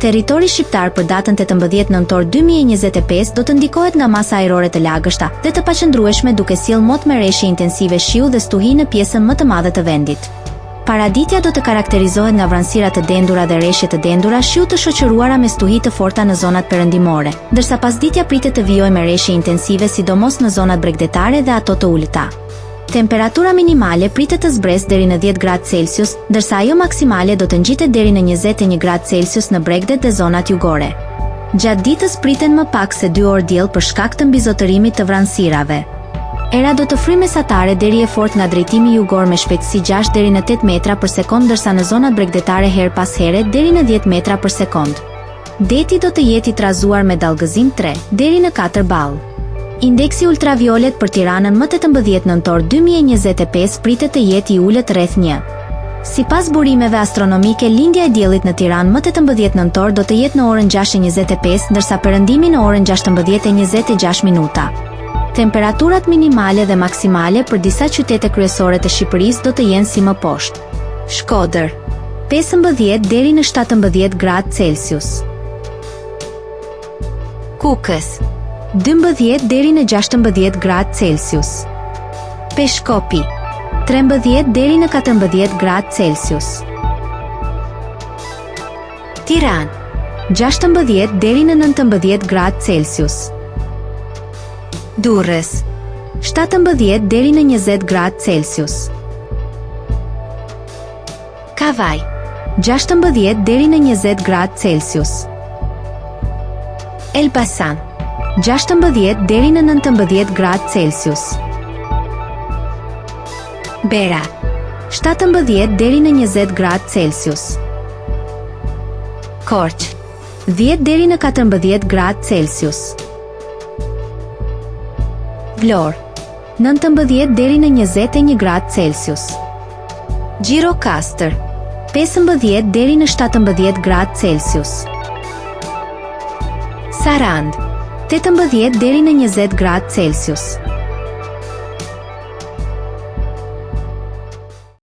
Territori shqiptar për datën 18 nëntor 2025 do të ndikohet nga masa ajrore të lagështa dhe të paqëndrueshme duke sjellë mot merreshje intensive shiu dhe stuhi në pjesën më të madhe të vendit. Paraditja do të karakterizohet nga vranësira të dendura dhe rreshje të dendura, shiu të shoqëruara me stuhi të forta në zonat perëndimore, ndërsa pasditja pritet të vijojë me rreshje intensive sidomos në zonat bregdetare dhe ato të ulëta. Temperatura minimale pritet të zbresë deri në 10 gradë Celsius, ndërsa ajo maksimale do të ngjitet deri në 21 gradë Celsius në bregdet dhe zonat jugore. Gjatë ditës priten më pak se 2 orë diell për shkak të mbizotërimit të vranësirave. Era do të fryjë mesatare deri e fortë nga drejtimi jugor me shpejtësi 6 deri në 8 metra për sekond, ndërsa në zonat bregdetare her pas here deri në 10 metra për sekond. Deti do të jetë i trazuar me dallgëzim 3 deri në 4 ball. Indeksi ultraviolet për Tiranën më 18 nëntor 2025 pritet të jetë i ulët rreth 1. Sipas burimeve astronomike, lindja e diellit në Tiranë më 18 nëntor do të jetë në orën 6:25, ndërsa perëndimi në orën 16:26 minuta. Temperaturat minimale dhe maksimale për disa qytete kryesore të Shqipërisë do të jenë si më poshtë. Shkodër 15 deri në 17 gradë Celsius. Kukës 12 deri në 16 gradë Celsius. Peshkopi 13 deri në 14 gradë Celsius. Tiranë 16 deri në 19 gradë Celsius. Durrës 17 deri në 20 gradë Celsius. Kavaj 16 deri në 20 gradë Celsius. Elbasan 16 deri në 19 gradë Celsius. Berat 17 deri në 20 gradë Celsius. Korçë 10 deri në 14 gradë Celsius. Vlorë 19 deri në 21 gradë Celsius. Gjirokastër 15 deri në 17 gradë Celsius. Sarandë 18 deri në 20 gradë Celsius.